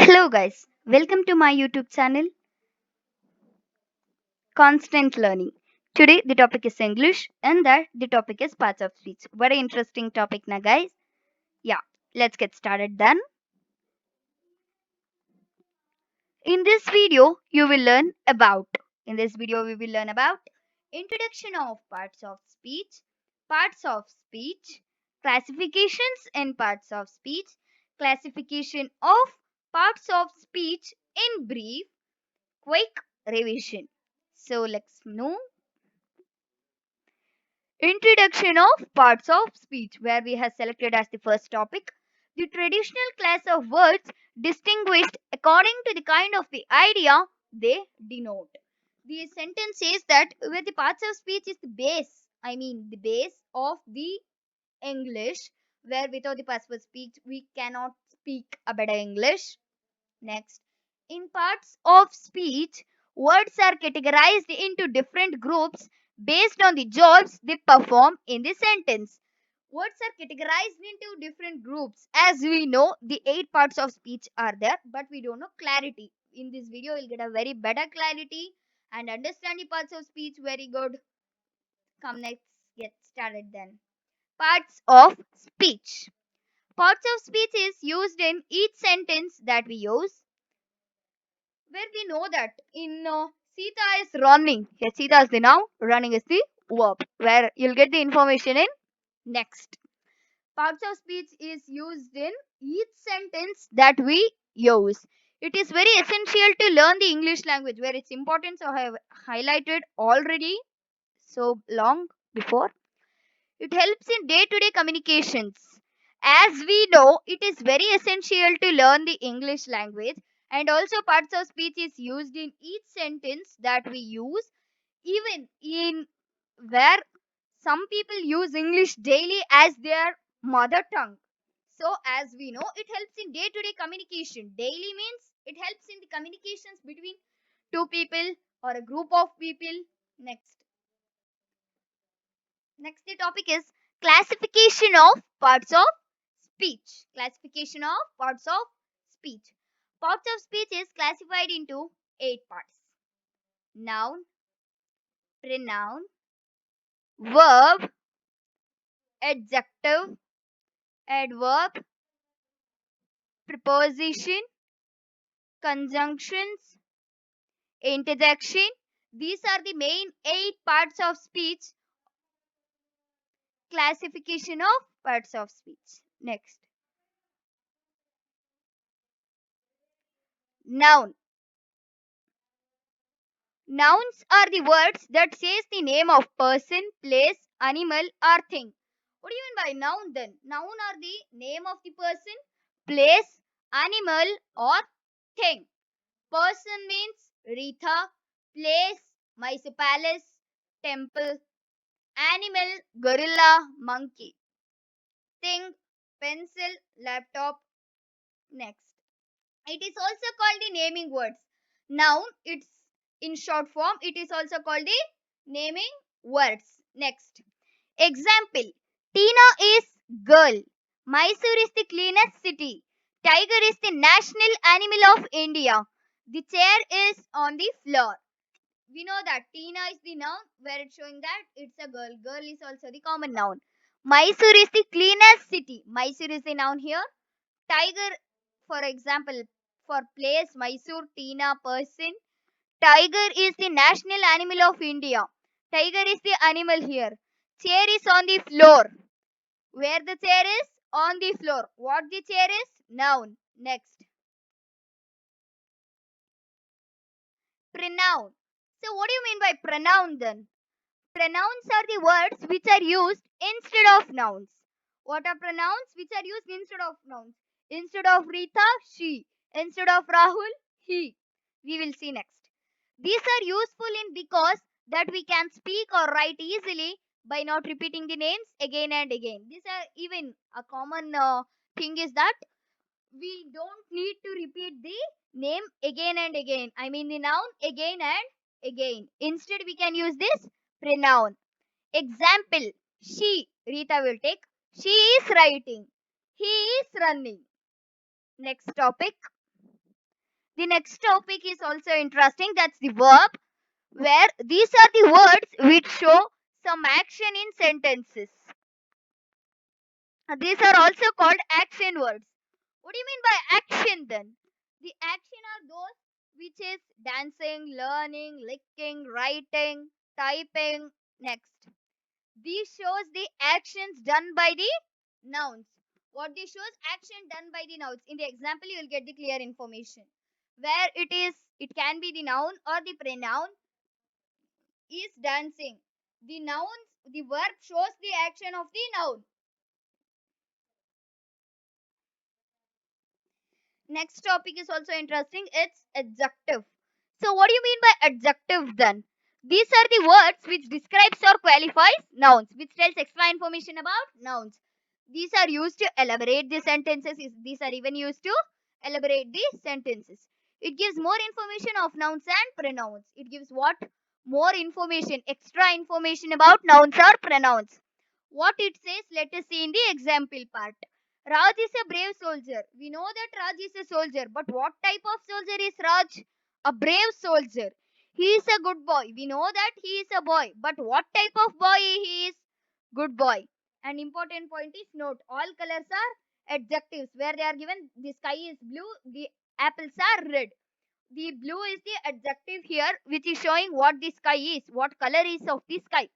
Hello, guys. Welcome to my YouTube channel, Constant Learning. Today, the topic is English, and that the topic is parts of speech. Very interesting topic, na, guys. Yeah, let's get started then. In this video, you will learn about. In this video, we will learn about introduction of parts of speech, classifications in parts of speech, classification of parts of speech in brief, quick revision. So let's know introduction of parts of speech, where we have selected as the first topic the traditional class of words distinguished according to the kind of the idea they denote. The sentence says that where the parts of speech is the base, the base of the English, where without the parts of speech we cannot speak a better English. Next, in parts of speech, words are categorized into different groups based on the jobs they perform in the sentence. Words are categorized into different groups. As we know, the 8 parts of speech are there, but we don't know clarity. In this video, you'll get a very better clarity and understand the parts of speech very good. Come, let's get started then. Parts of speech. Parts of speech is used in each sentence that we use, where we know that in Sita is running. Here, Sita is the noun, running is the verb, where you'll get the information in next. Parts of speech is used in each sentence that we use. It is very essential to learn the English language, where its importance I have highlighted already so long before. It helps in day to day communications. As we know, it is very essential to learn the English language, and also parts of speech is used in each sentence that we use, even in where some people use English daily as their mother tongue. So, as we know, it helps in day to day communication. Daily means it helps in the communications between two people or a group of people. Next, the topic is classification of parts of speech. Classification of parts of speech. Parts of speech is classified into 8 parts: noun, pronoun, verb, adjective, adverb, preposition, conjunctions, interjection. These are the main 8 parts of speech. Classification of parts of speech. Next, noun. Nouns are the words that says the name of person, place, animal or thing. What do you mean by noun then? Noun are the name of the person, place, animal or thing. Person means Retha, place Mysore Palace, temple, animal gorilla, monkey, thing pencil, laptop. Next, it is also called the naming words. Noun, it's in short form, it is also called the naming words. Next, example: Tina is girl. Mysore is the cleanest city. Tiger is the national animal of India. The chair is on the floor. We know that Tina is the noun, where it's showing that it's a girl. Girl is also the common noun. Mysore is the cleanest city. Mysore is the noun here. Tiger, for example, for place, Mysore, Tina, person. Tiger is the national animal of India. Tiger is the animal here. Chair is on the floor. Where the chair is? On the floor. What the chair is? Noun. Next, pronoun. So, what do you mean by pronoun then? Pronouns are the words which are used instead of nouns. What are pronouns which are used instead of nouns? Instead of Rita, she. Instead of Rahul, he. We will see next. These are useful in because that we can speak or write easily by not repeating the names again and again. These are even a common thing is that we don't need to repeat the name again and again. The noun again and again. Instead, we can use this pronoun. Example: she, Rita will take. She is writing. He is running. Next topic: The next topic is also interesting. That's the verb, where these are the words which show some action in sentences. These are also called action words. What do you mean by action then? The action are those which is dancing, learning, licking, writing, typing. Next. These shows the actions done by the nouns. What this shows action done by the nouns. In the example, you will get the clear information. Where it can be the noun or the pronoun is dancing. The verb shows the action of the noun. Next topic is also interesting. It's adjective. So what do you mean by adjective then? These are the words which describes or qualifies nouns, which tells extra information about nouns. These are used to elaborate the sentences. These are even used to elaborate the sentences. It gives more information of nouns and pronouns. It gives what? More information, extra information about nouns or pronouns. What it says, let us see in the example part. Raj is a brave soldier. We know that Raj is a soldier, but what type of soldier is Raj? A brave soldier. He is a good boy. We know that he is a boy, but what type of boy he is? Good boy. An important point is note all colors are adjectives where they are given the sky is blue, the apples are red. The blue is the adjective here which is showing what the sky is, what color is of the sky.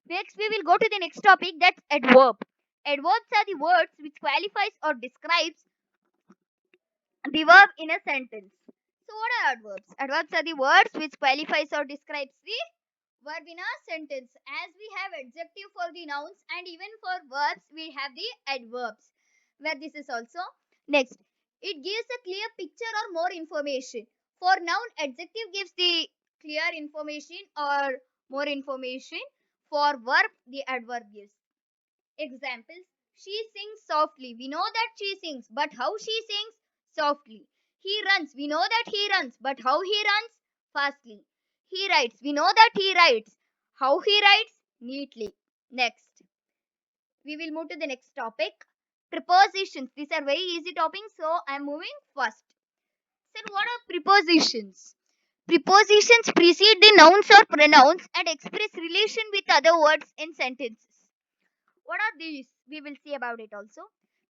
Next, we will go to the next topic, that's adverb. Adverbs are the words which qualifies or describes the verb in a sentence. So, what are adverbs? Adverbs are the words which qualifies or describes the verb in a sentence. As we have adjective for the nouns and even for verbs, we have the adverbs. Where this is also next. It gives a clear picture or more information. For noun, adjective gives the clear information or more information. For verb, the adverb gives. Examples. She sings softly. We know that she sings, but how she sings? Softly. He runs. We know that he runs, but how he runs? Fastly. He writes. We know that he writes. How he writes? Neatly. Next. We will move to the next topic. Prepositions. These are very easy topics, so I am moving first. So, what are prepositions? Prepositions precede the nouns or pronouns and express relation with other words in sentences. What are these? We will see about it also.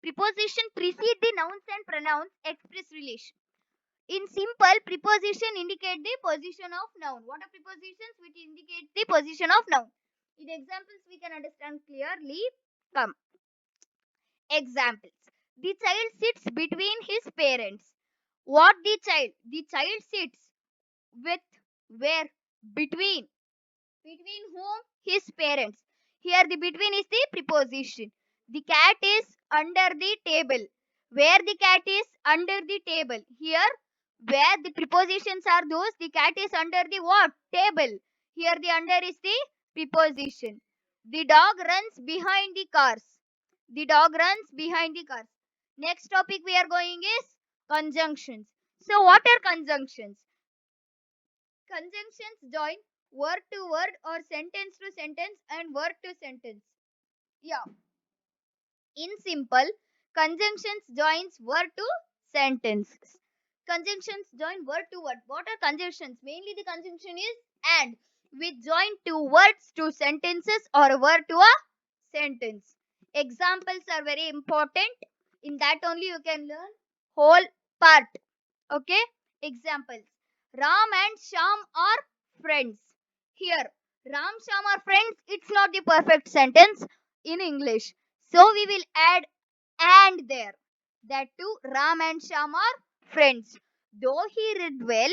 Preposition precede the nouns and pronouns express relation. In simple, preposition indicate the position of noun. What are prepositions which indicate the position of noun? In examples, we can understand clearly. Come. Examples. The child sits between his parents. What the child? The child sits with where? Between. Between whom? His parents. Here the between is the preposition. The cat is under the table. Where the cat is under the table. Here where the prepositions are those, the cat is under the what? Table. Here the under is the preposition. The dog runs behind the cars. The dog runs behind the cars. Next topic we are going is conjunctions. So what are conjunctions? Conjunctions join word to word or sentence to sentence and word to sentence. Yeah. In simple, conjunctions joins word to sentences. Conjunctions join word to word. What are conjunctions? Mainly the conjunction is and, which join two words to sentences or a word to a sentence. Examples are very important. In that only you can learn whole part. Okay. Examples. Ram and Sham are friends. Here, Ram Sham are friends. It's not the perfect sentence in English. So we will add and there. That too, Ram and Sham are friends. Though he read well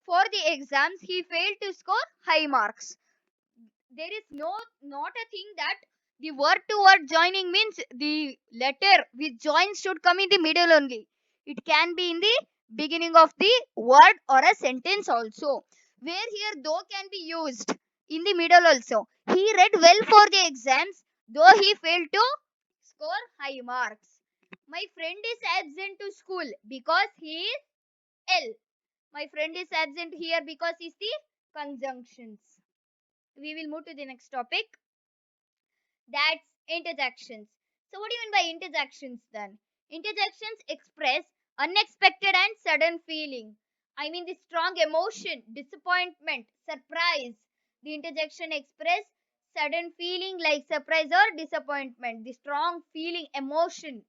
for the exams, he failed to score high marks. There is not a thing that the word to word joining means the letter which joins should come in the middle only. It can be in the beginning of the word or a sentence also. Where here though can be used in the middle also. He read well for the exams, though he failed to score high marks. My friend is absent to school because he is ill. My friend is absent here because is the conjunctions. We will move to the next topic. That's interjections. So, what do you mean by interjections then? Interjections express unexpected and sudden feeling. I mean the strong emotion, disappointment, surprise. The interjection express sudden feeling like surprise or disappointment. The strong feeling, emotion.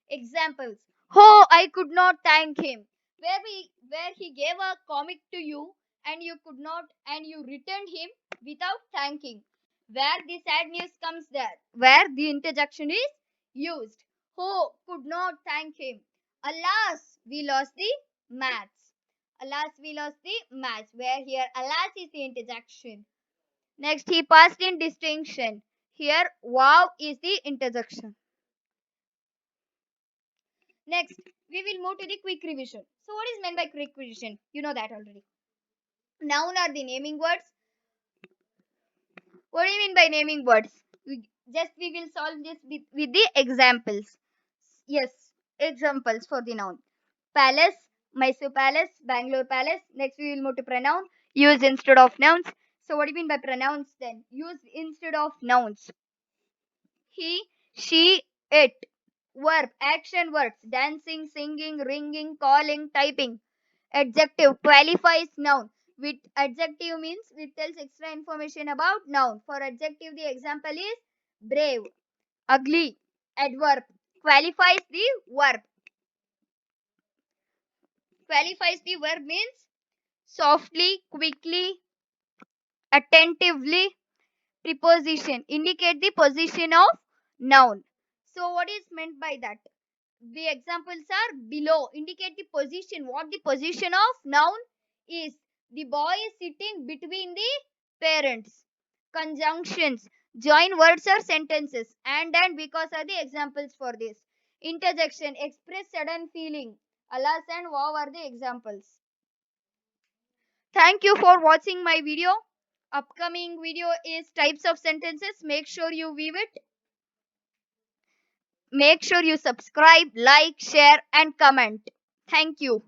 Examples. Oh, I could not thank him. Where he gave a comic to you and you could not and you returned him without thanking. Where the sad news comes there. Where the interjection is used. Oh, could not thank him. Alas, we lost the match. Alas, we lost the match. Where here alas is the interjection. Next, he passed in distinction. Here, wow is the interjection. Next, we will move to the quick revision. So, what is meant by quick revision? You know that already. Noun are the naming words. What do you mean by naming words? We will solve this with the examples. Yes, examples for the noun. Palace, Mysore Palace, Bangalore Palace. Next, we will move to pronoun. Use instead of nouns. So, what do you mean by pronouns then? Use instead of nouns. He, she, it. Verb, action words. Dancing, singing, ringing, calling, typing. Adjective qualifies noun. With adjective means it tells extra information about noun. For adjective, the example is brave, ugly. Adverb qualifies the verb. Qualifies the verb means softly, quickly, attentively. Preposition indicate the position of noun. So what is meant by that? The examples are below. Indicate the position. What the position of noun is. The boy is sitting between the parents. Conjunctions. Join words or sentences. And because are the examples for this. Interjection. Express sudden feeling. Alas and wow are the examples. Thank you for watching my video. Upcoming video is types of sentences. Make sure you view it. Make sure you subscribe, like, share, and comment. Thank you.